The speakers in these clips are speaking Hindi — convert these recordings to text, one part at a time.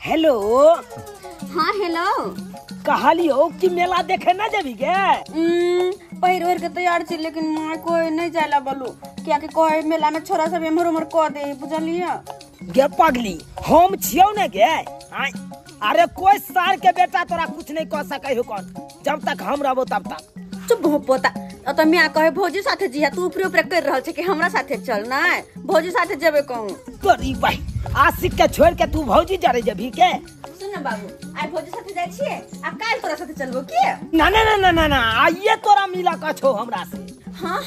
हेलो। हाँ हेलो। कहलियो कि मेला देखे ना जाबी गे? पहिर ओढ़ के तैयार छी लेकिन मां कोई नहीं जाला बोलू क्या कि कोई मेला में छोरा सब एमहर उमहर क दे बुझलिए। गे पगली हम छियो ना गे। अरे कोई सार के बेटा तोरा कुछ नहीं कह सकै हो कौन जब तक हम रहबो तब तक। चुप हो पोता तो मैं कहे भौजी साथे जिया तू ऊपरे ऊपरे कर रहल छे कि हमरा साथे चल ना भौजी साथे जेबे कहूं तोरी भाई आशिक के छोड़ के तू भौजी जरे जेबी के? सुन ना बाबू आई भौजी साथे जाय छिए आ काल तोरा साथे चलबो के? ना ना ना ना ना ना आइए तोरा मिला का छो हमरा से। हां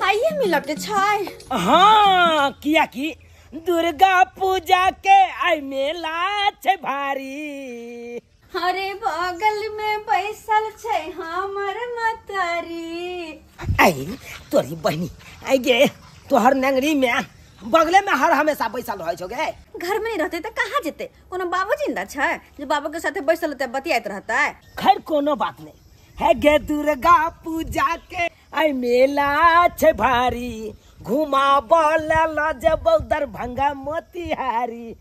आइए मिला के छै। हां किया की दुर्गा पूजा के आई मेला छे भारी। अरे बगल में बैसल छे हमर मतारी। आई तोरी बहनी आई गे तोहर नंगरी में बगले में हर हमेशा बैसल रह छो गे। घर में नहीं रहते तो कहाँ जेते? कोनो बाबू जिंदा छै जे बाबू के साथे बैसल रहते बतियात रहता है? खैर कोनो बात नहीं है गे दुर्गा पूजा के आई मेला छे भारी घुमाबल जब दरभंगा मोतिहारी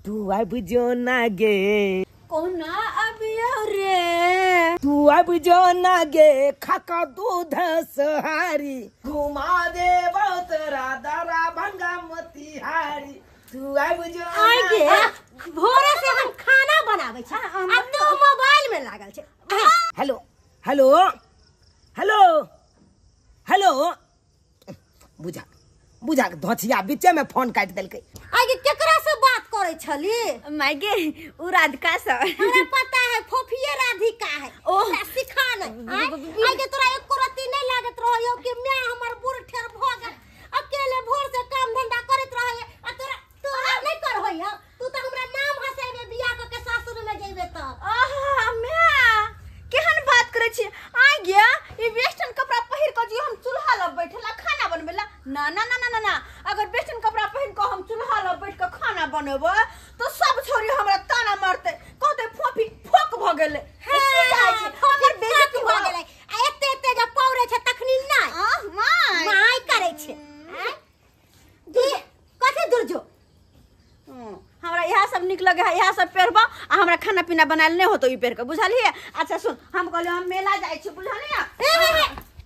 तू आई बुझो ना गे। कोना अबियो रे तू अब जो ना गे खाका दूध सहारी घुमा दे बहुत राधा भंगा मोतिहारी तू अब जो आई गे भोरे से हम खाना बनावे छ अब तो मोबाइल में लागल छे। हेलो हेलो हेलो हेलो बुझा बुझा धोछिया बीचे में फोन काट देलकै। आई गे केकरा से बात करे छली? मायगे उ राधिका से। हमरा पता है फोफिया राधिका है ओह सिखा न। आई गे तोरा एको रत्ती नहीं लागत रहयो कि मैं हमर बूढ़ ठेर भ गेल अकेले भोर से काम धंधा करत रहय आ तोरा नहीं कर होय तू तो हमरा नाम हसेबे बियाह क के सासुर में जेबे त। आहा मैं केहन बात करे छी? आ गया ई वेस्टर्न कपड़ा पहिर के जी हम चूल्हा ल बैठला खाना बनबेला ना ना ना ना ना अगर वेस्टर्न कपड़ा पहिन के हम चूल्हा ल बैठ के खाना बनबो तो सब छोरी हमरा ताना मारते कहते फोफी फोक भ गेले। हमर बेइज्जती भ गेलै आ एते एते जब पौरे छ तखनी नहीं माय करे छे दी कथि दुरजो। हमरा यह सब निक लगे है यह सब पहरबा आ हमरा खाना पीना बनाल नहीं होतो ई पहर के बुझलिए। अच्छा सुन हम कहले हम मेला जाय छी बुझलिए।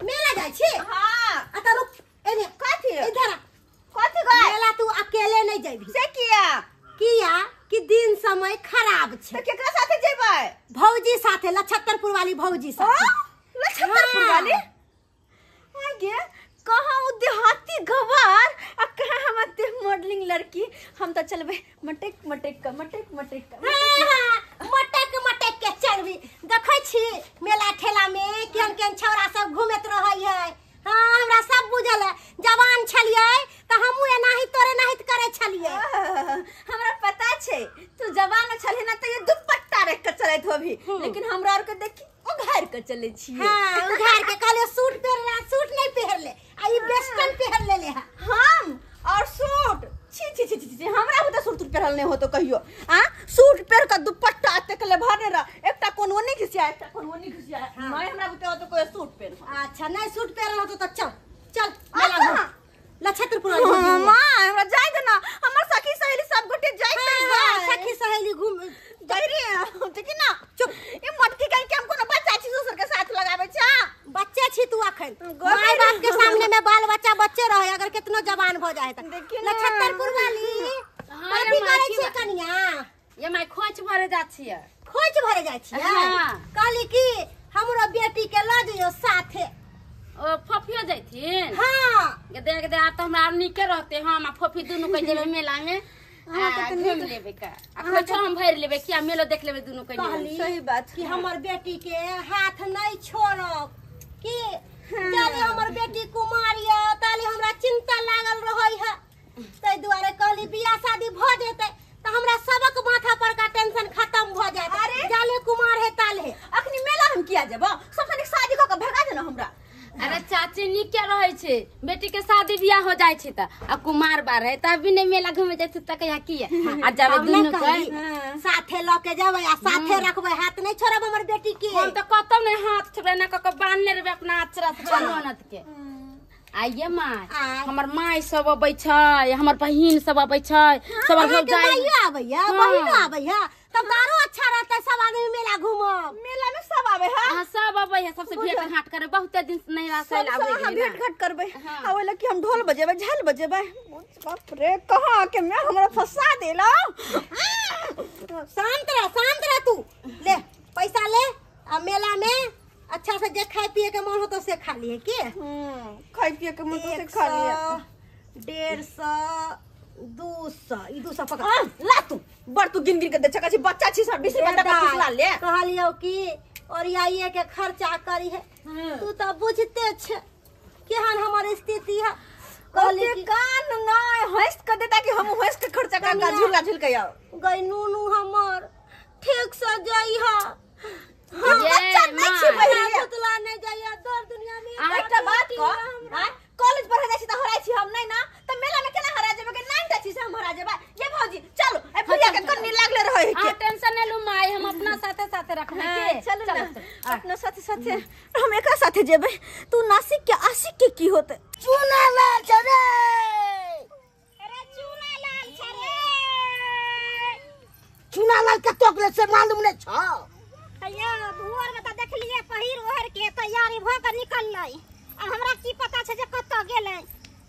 मेला जाय छी? हां अत रुक एने कथि इधर कथि गए मेला तू अकेले नहीं जाबी से किया कि दिन समय खराब छे। तो केकरा साथे जेबै? भौजी साथे लछत्तरपुर वाली भौजी साथे। लछत्तरपुर वाली आगे कहाँ उ देहाती गवार आ कहाँ हमते मॉडलिंग लड़की हम तो चलबे मटेक मटेक का मटेक मटेक का मटेक मटेक के चलबी देखै छी मेला ठेला में केहन केहन छौरा सब घुमत रहै है। हां हमरा सब बुझल है जवान छलिए त हमहु एनाही तोरे नाहित करे छलिए। हमरा पता छे तू जवान छले ना तो ये दुपट्टा रख के चलत होबी लेकिन हमरा और के देखी उघार के चले छी। हां उघार के कहले सूट पहनला सूट नहीं पहनले आ ई वेस्टर्न पहन लेले है हम और सूट छी छी छी छी हमरा भी तो सूट पहनल नहीं हो तो कहियो आ सूट पहन के दुपट्टा तक ले भरने रह एकटा कोनो नहीं घिसिया एकटा कोनो नहीं घिसिया मैं हमरा भी तो कोई सूट पहन। अच्छा नहीं सूट पहनल हो तो चल चल मेला घूम लछत्तरपुर मां हमरा जाय दे ना हमर सखी सहेली सब गोटे जाय दे सखी सहेली घूम जाय रे देखि ना चुप ई मटकी कहीं के हम कोनो बच्चा छी दूसर के साथ लगावे छ बच्चे छी तू अखन माय बाप के सामने में बाल बच्चा बच्चे रहे अगर कितनो जवान हो जाए त लछत्तरपुर वाली कथि करे छी कनिया? ये माय खोच भरे जा छिए। खोज भरे जाय छी? कहली कि हमरो बेटी के ल जइयो साथे। ओ फफियो जैथिन? हां के देख दे आ त हमरा निके रहते हम आ फफी दुनु कहि जेबे मेला में घूम लेबे का आ खोच हम भर लेबे किया मेलो देख लेबे दुनु कहि। सही बात कि हमर बेटी के हाथ नहीं छोड़ब कि जाने हमर बेटी कुमारी है ताले हमरा चिंता लागल रहई है तै दुआरे कहली बियाह शादी भ जेते त हमरा सबक माथा पर का टेंशन खत्म भ जाए। अरे जाले कुमार है ताले अखनी मेला हम किया जेबो सबसे निक शादी क के भगा देना हमरा। अरे चाची निके रहे छे बेटी के शादी बियाह हो जाय छे त आ कुमार बार है तब भी नहीं मेला घूमे जाय त कहिया किए आ जाबे दुनु के साथे ल के जाबे आ साथे रखबे हाथ नहीं छोड़ब हमर बेटी के। हम त कतौ नहीं हाथ छोड़े ना क बांधले रहबे अपना अचरा से बननत के। आइए माय हमर माय सब अबै छै हमर बहिन सब अबै छै सब घर जाय आबैया बहिनो आबैया तब तारो अच्छा रहता सब आदमी मेला घूमब। मेला में सब आवे है हां सब आवे है, सबसे भेंट घाट करे, बहुत दिन से नहीं रास आवे हम है भेंट घाट करबे। आवेला कि हम ढोल बजेबे झाल बजेबे। बाप रे कहां के मैं हमरा फंसा देला। शांत रह तू। ले पैसा ले आ मेला में अच्छा से जे खाए पिए के मन हो तो से खा लिए के। खाई पिए के मन से खा लिया। 150 200 ई 200 पकड़ ला तू बड़ तू गिन गिन के दे छका छी बच्चा छी सब 20 रुपया का ला ले। कहलियो कि और आइए के खर्चा करी है। तू तो बुझते छ केहन हमर स्थिति है। कहली कान ना हंस के देता कि हम हंस के खर्चा का झूला झूल के आओ। गई नूनू हमर ठीक से जाई है। हम बच्चा नहीं छी पहिले पुतला नहीं जाइया दर दुनिया में। एकटा बात को हां कॉलेज पढ़े जाई छी त हराई छी हम नहीं ना त मेला में केना हरा जेबे के 9टा छी से हम हरा जेबे। ये भौजी चलो ए भैया के कन्नी लागले रहे के टेंशन ले लू माई, हम अपना साथे साथे रखने के। चलो ना अपना साथे साथे हम एका साथे जेबे। तू नासिक के आशिक के की होते चूना लाल छरे। अरे चूना लाल छरे चूना लाल के टोकले से मालूम नहीं छ। अయ్యా भुवर में त देख लिए पहिर ओहर के तैयारी भ के निकल लै। आ हमरा की पता छै जे कत गेलै।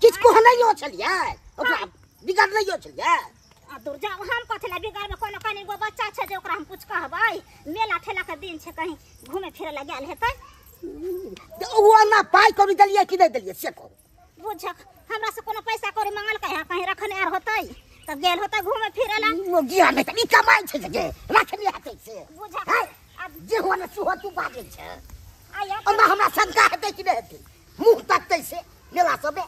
किसको नहीं हो छलिए ओकरा बिगाड़ नहीं हो छलिए। आ दूर जा हम कथले बिगाड़ में कोनो कनी गो बच्चा छै जे ओकरा हम पूछ कहबै। मेला ठेला के दिन छै कहीं घूमे फिरे ला गेल हेतै। वो ना पाई करी दलिए कि नहीं दलिए से को बुझक हमरा से कोनो पैसा कौड़ी मांगल कहीं कहीं रखने आर होतै तब गेल होतै घूमे फिरे ला। वो गिया नहीं त ई कमाई छै जे रखनी हाथे से। बुझक जे हो न सुहो तू बाजे छै। आया और हमरा शंका हेतै कि नहीं हेतै मुंह तकतै से मेला सबे।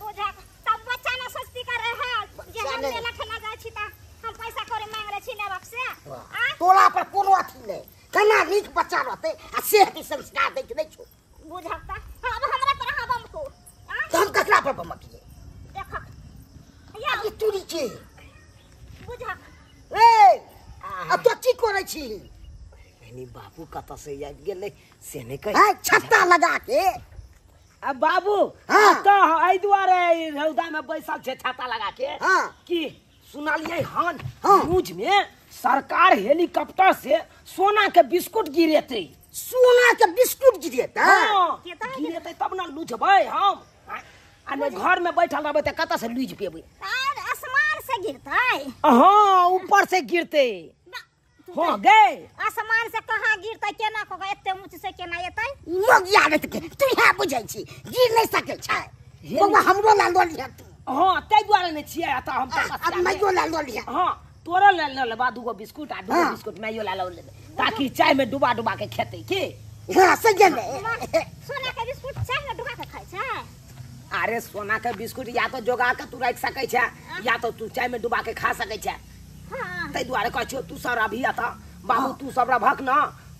बुझक तब बच्चा ना सोचती करे है जे हम मेला ठेला जाय छी त हम पैसा कौड़ी मांग रे छी लेबाक से। आ तोला पर कोनो अथी नहीं केना नीक बच्चा रहतै आ सेहत संस्कार दै के नहीं छो। बुझक त अब हमरा पर हबम को तो हम ककरा पर बमकिए देखक या ई तुरी के बुझक ए आ तो की करे छी। एनी बाबू कत से आ गेलै से नहीं कह छत्ता लगा के। अब बाबू हाँ। तो आई दुआरे रौदा में बैसल छे छाता लगा के हाँ। कि सुनालिए हन हाँ। न्यूज में सरकार हेलीकॉप्टर से सोना के बिस्कुट गिरेते। सोना के बिस्कुट गिरेता। हाँ गिरेते तब ना लूझबै हम। आ ने घर में बैठल रहबै त कत से लूझ पेबै। और आसमान से गिरतै। हाँ ऊपर से गिरते। हाँ गए आसमान से कहाँ गिरतै केना को एते ऊंच से केना एतै। लोग याद के तू यहाँ बुझै छी गिर नहीं सकै छै। बउवा हमरो ला लो लिया तू। हाँ तै दुआरे नहीं छियै त हम अब मैयो ला लो लिया। हाँ तोरा ले लेबा दूगो बिस्कुट आ दूगो हाँ। बिस्कुट मैयो ला लेबे ताकि चाय में डुबा डुबा के खेते के। हाँ सही ने। सोना के बिस्कुट चाय में डुबा के खाय छै। अरे सोना के बिस्कुट या तो जोगा के तू रख सकै छै या तो तू चाय में डुबा के खा सकै छै। हां तै दुआरे कहै छियौ तू सब अभी आता बाबू तू सब रभक न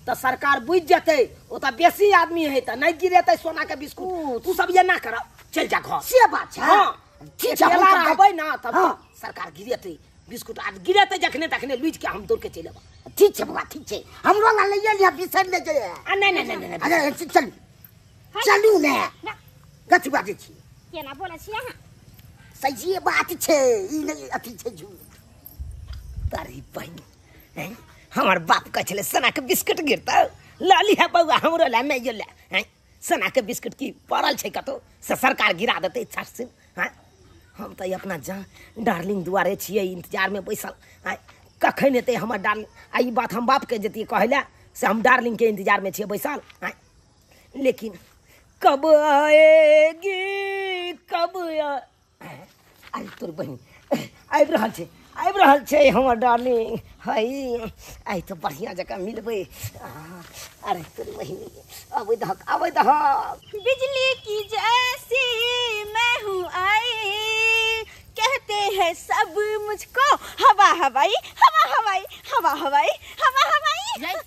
त सरकार बुझ जतै ओ त बेसी आदमी है त नहीं गिरेतै सोना के बिस्कुट। तू सब ये ना कर चल जा घर से बात छै। हाँ ठीक छै ठेला हम रहबै ना तब हाँ। सरकार गिरेतै बिस्कुट आज गिरेतै जखने तखने लुझ के हम दौड़ के चलि अबा। ठीक छै बउवा ठीक छै हमरो ला ले लिया बिसर ले जाए। आ नहीं नहीं नहीं अरे चल चलू ने कथि बाजै छी केना बोलै छी अहाँ। सही बात छै ई नहीं अथी छै झूठ। तारी बहन हैं हमार बाप कह छले सोना के बिस्कुट गिरता लाली है बउआ हमरो ला मैं यो ला हैं सोना के बिस्कुट की पड़ल छै कतो से सरकार गिरा देते छट से। हैं हम त अपना जान डार्लिंग दुआरे छिए इंतजार में बैसल हैं कखन एते हमर डार्लिंग। आ ई बात हम बाप के जति कहला से हम डार्लिंग के इंतजार में छिए बैसल हैं लेकिन कब आएगी कब आई तोर बहन आबि रहल छै हमर डार्लिंग हई आई तो बढ़िया जगह मिलबै। अरे तोर बहन अबै दहक बिजली की जैसी मैं हूँ आई कहते हैं सब मुझको हवा हवाई हवा हवाई हवा हवाई हवा हवाई।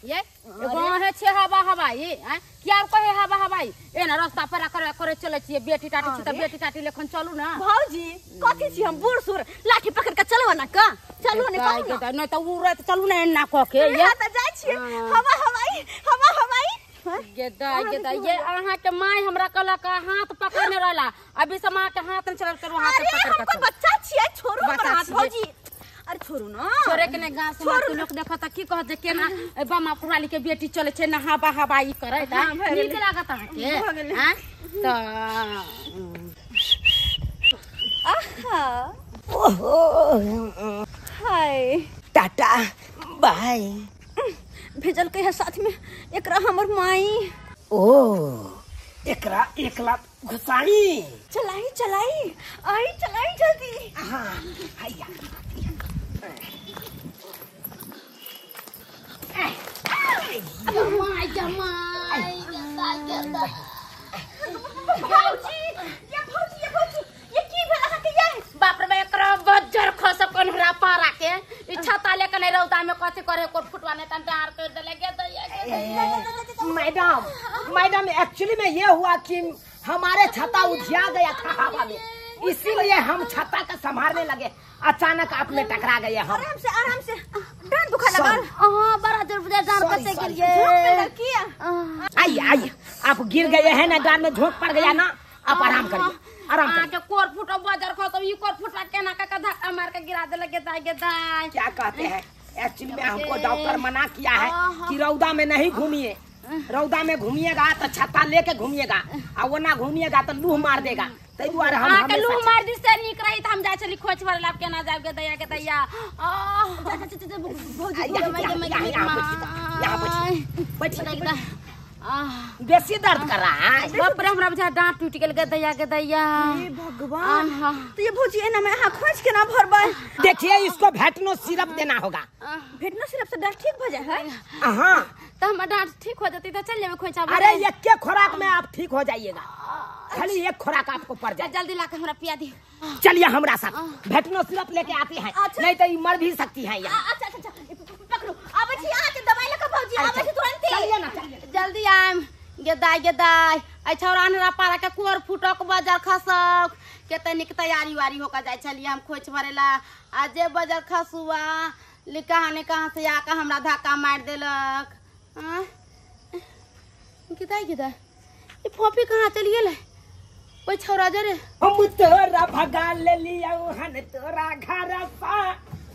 ये गाँव है छे हवा हवाई हैं क्या कहे हवा हवाई ए ना रास्ता पर करे चले छिए बेटी टाटी छी त बेटी टाटी लेखन चलू ना। भौजी कथी छी हम बूढ़ सूढ़ लाठी पकड़ के चलबा ना का चलू ने कहू ना। नहीं तो उड़े त चलू ना एना क के ये त जाय छी हवा हवाई गेदा ये अहाँ के माय हमरा कहला का हाथ पकड़ने रहला अभी से मां के हाथ न चलल करू हाथ अरे पकड़ हम के कोई बच्चा छिए छोड़ू हमरा हाथ भौजी। अरे छोड़ू ना छोरे के ने गांव समाज के लोग देखो त की कहत जे केना बामा पुराली के बेटी चले छे ना हवा हवाई करे त नीक लागत है के हां त आहा ओहो हाय टाटा बाय। भेजल के है साथ में एकरा हमर माई। ओ एकरा एकला घुसाई चलाई चलाई आई चलाई जल्दी। हाँ हैया माय जमाई भौजी ये की भेला के ये बाप रे एकरा बज्जर खस कनहरा पारा के ई छाता लेके नहीं रौदा में कथि करे को फुटवा ने तन डार कर देले के मैडम मैडम एक्चुअली में ये हुआ कि हमारे छाता उधिया गया था हवा में, इसीलिए हम छाता का संभालने लगे, अचानक आप में टकरा गए हम। आराम से डांड दुखा लगा। हां बड़ा जोर से डांड कसे गिर गए। आइए आइए आप गिर गए हैं ना, डांड में झोंक पड़ गया ना, आप आराम करिए आराम करिए। के कोर फुटो बाजार खो तो ई कोर फुटवा केना का धक्का मार के गिरा दे लगे दाई के दाई। क्या कहते हैं एक्चुअली में हमको डॉक्टर मना किया है कि रौदा में नहीं घूमिए, रौदा में घूमिएगा तो छत्ता लेके घूमिएगा और वो ना घूमिएगा तो लूह मार देगा। तै दुआरे हम के लूह मार दी से निक रही त हम जाय चली खोच भर लाभ के ना जाब के दैया के दैया। बेसी दर्द कर रहा है। बाप रे हमरा बुझा डांट टूट गेल के दैया के दैया। हे भगवान तो ये भौजी एना में हां खोज के ना भरबा। देखिए इसको वेटनो सिरप देना होगा। भेटनो सिरप से डांट ठीक हो जाए है। हाँ तो हम डांट ठीक हो जाती तो चल जावे खोचा। अरे एक के खुराक में आप ठीक हो जाइएगा, खाली एक खुराक आपको पड़ जाए। जल्दी ला के हमरा पिया दी। चलिए हमरा साथ वेटनो सिरप लेके आती हैं, नहीं तो ये मर भी सकती हैं यहाँ। अच्छा पकड़ो अब छी आ के दवाई लेके भौजी आवे छी तुरंत। चलिए ना चलिए। जल्दी आम गेदाई आई छौरा अनरा पारा के कुर फुटक बाजार खसक के तनिक तैयारी वारी होकर जाय चलिए हम खोच भरेला। आज जे बाजार खसुआ लिकहा ने कहां से आके हमरा धक्का मार देलक। गेदाई ये फोफी कहां चली गेले कोई छौरा जरे। हम तोरा भगा ले लिया हन तोरा घर सा,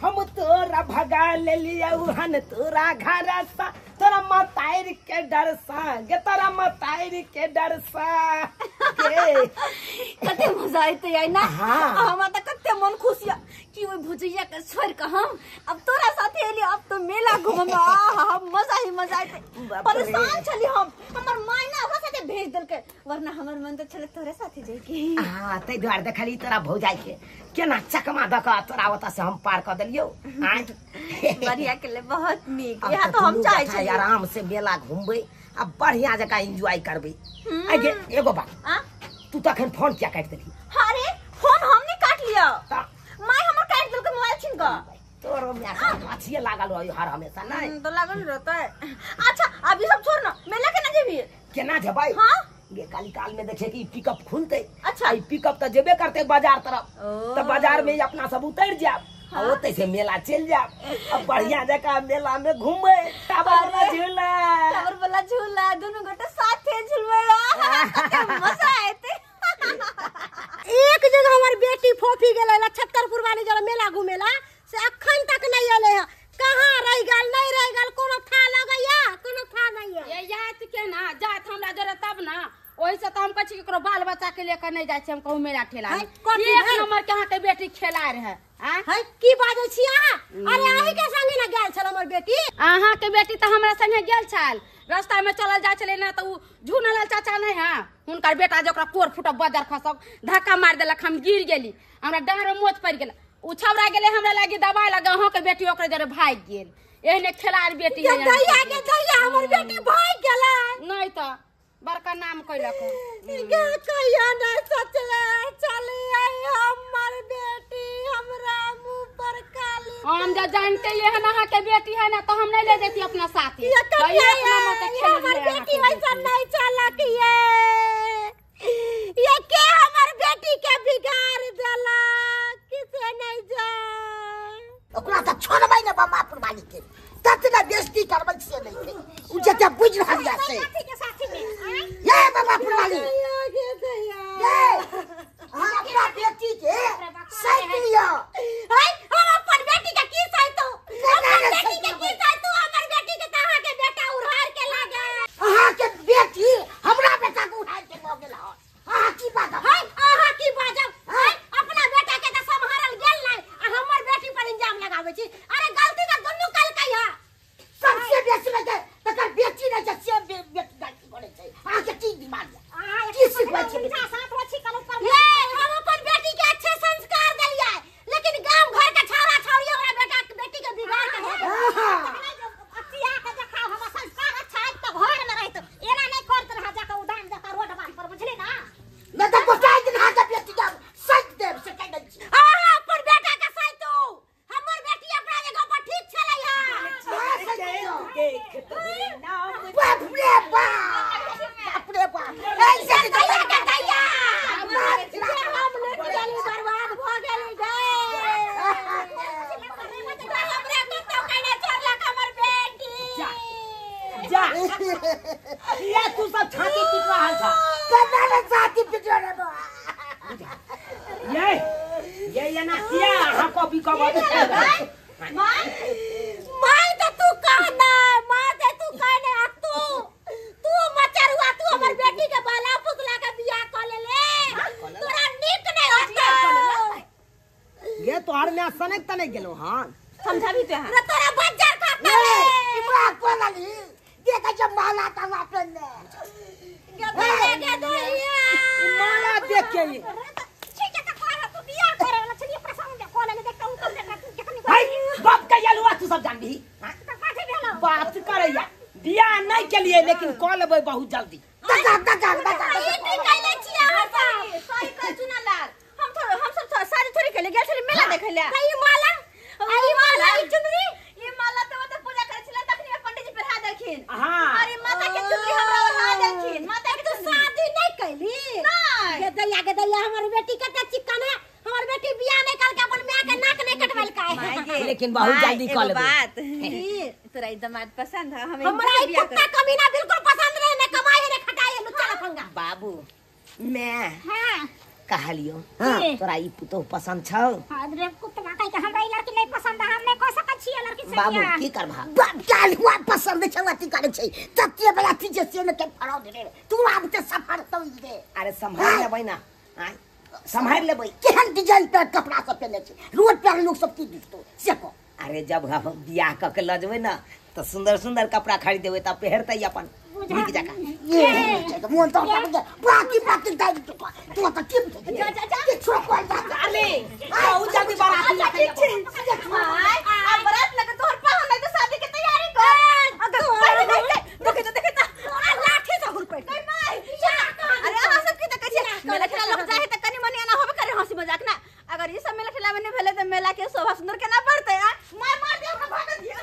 हम तोरा भगा ले लिया हन तोरा घर सा, तोरा मताइर के डर सा गे, तोरा मताइर के डर सा के। कते मजा आइते है ना। हमरा त कते मन खुश या कि ओइ भुजिया के छोड़ के हम अब तोरा साथे एली, अब तो मेला घुमम। मजा ही मजा आइते। परेशान छली हम, हमर माय ना हमरा साथे भेज देलके, वरना हमर मन त छले तोरे साथे जाय के। हां तै दुआर देखली तोरा भौजाई के केना चकमा दका तोरा ओता से हम पार कर देलियो। बढ़िया के ले बहुत नीक। यहां तो हम चाहे छी आराम से मेला घूमबे, अब बढ़िया जगह एंजॉय करबे। आगे एगो बात, तू तखन फोन क्या काट देली? अरे फोन हमने काट लिया, माय हमर काट देलके मोबाइल छिन का। तोरो में अच्छी लागल रही हर हमेशा नहीं तो लागल रहता है। अच्छा अभी सब छोड़ ना, मेला के ना जेबी केना जबाई। हां ये काली काल में देखे कि पिकअप खुलते। अच्छा ई पिकअप तो जेबे करते बाजार तरफ, तो बाजार में अपना सब उतर जाब और ओते से मेला चल जाब। अब बढ़िया जगह मेला में घूमे, टावर वाला झूला दोनों गोटे साथे झूलबे। मजा आते। एक जगह हमारी बेटी फोफी गेले छत्तरपुर वाली जरा मेला घूमेला से अखन तक नहीं आले है। कहां रह गल नहीं रह गल कोनो था लगैया, कोनो था नहीं है। ये याद के ना जात हमरा जरे तब ना ओही से तो हम कछि केकरो बाल बच्चा के लेकर नहीं जाय छी, हम कहू मेला ठेला में। एक नंबर के के बेटी खेला रहे है की बाजै छी अहाँ? अरे अहीं के संगे ना गेल छल हमर बेटी। अहाँ के बेटी तो हमरा संगे गेल छल, रास्ता में चलल जाय छले ना तो झूनलाल चाचा नहीं है हुनकर बेटा जकरा कोर फुटक बाजार खसक धक्का मार देलक, हम गिर गेली, हमरा डाँड़ मोच पड़ गेल, उ छौरा गेले हमरा लागी दवाई लगा। अहाँ के बेटी ओकरे जरे भाग गेल। एहने खेलार बेटी है दैया के दैया हमर बेटी भाग गेलै। नहीं तो बड़का नाम कैलक गे कहिया ना सोचले चली आई हमर बेटी हमरा मुंह पर काली। हम जो जानते ये है ना के बेटी है ना तो हम नहीं ले देती अपना साथी। ये हमर बेटी वैसा नहीं चलक ये के हमर बेटी के बिगाड़ देला किसे नहीं जाए। ओकरा त छोड़बै ने बमापुर वाली के, ततना बेइज्जती करबै से नहीं थे। उ जते बुझ रहल या से साथी के साथी में ये बमापुर वाली ये हम अपना बेटी के सही लियो। हम अपन बेटी के के तोरे नाम बाप रे बाप ऐसे दैया के दैया हम लेके चली बर्बाद भ गेली गे हमरे के तो कने छोड़लक हमर बेटी जा ये तू सब छाती पीट रहा था कना ने छाती पीट रहा ये ना किया हां कॉपी का बात मां तो तू कहना मां तो तू कहने तू मचरुआ तू हमर बेटी के बाला पुतला के बियाह कर ले तोरा नीक नहीं होता ये तोहर में सनक तने गेलो हां समझाबी तो रे तोरा बच्चा खाता ए इमरा कोलाली देखा जब माला ता वापन ने के दैया माला देख के ठीक है तो तू बियाह करे वाला चलिए पसंद दे कोलाली देखता हूं कब देखा भाई बाप का यलुआ तू सब जान भी बात करैया बियाह नहीं के लिए लेकिन कॉल लेबै बहुत जल्दी दगा कहले छिया सही कह चुना लाल हम सब सारी थोड़ी खेले गेल छली मेला देखे ले ई माला ई चुनरी ये माला तो पूजा करे छले तखनी पंडित जी पहिरा देलखिन हां अरे माता के चुनरी हमरा ओढ़ा देलखिन माता के तू शादी नहीं कैली नहीं के दैया हमर बेटी कते चिकन है हमर बेटी बियाह नहीं करके अपन मां के नाक नहीं कटवाल का लेकिन बहुत जल्दी कॉल लेबै बात तोरा ई दामाद पसंद है हमें हमरा ई कुत्ता कमीना बिल्कुल पसंद नहीं ने कमाई ने खटाई है चल फंगा बाबू मैं हां कहलियो हां तोरा ई पुतो पसंद छौ अरे कुत्ता कह के हमरा ई लड़की नहीं पसंद हम नहीं कह सकत छी लड़की से बाबू की करबा बाप काल हुआ पसंद छवा ती करे छै तत्ते बला ती जे से ने के फड़ो दे तू आब ते सफर तो दे अरे संभाल लेबै ना आय संभाल लेबै केहन डिजाइन पे कपड़ा सब पहने छै रोड पर लोग सब की दिखतो से को अरे जब हम बियाह क के ल जेबै ना तो सुंदर सुंदर कपड़ा खरीद देबै त पहिरतै अपन नीक जका ये मोन तो बाकी दाई तू तो टिप जा के छोको अरे बहुत जल्दी बारात लेके हाय अब बारात लगे तोहर पाहुन नहीं तो शादी के तैयारी कर अगर देखे तो लाठी से हुर पे कोई माई अरे हां सब की त कहिए मेला खेला लोग जाए त कनी मनी ना होबे करे हंसी मजाक ना अगर ई सब मेला खेला में नहीं भेले त मेला के शोभा सुंदर के ना बढ़ते मार दे भाग दिया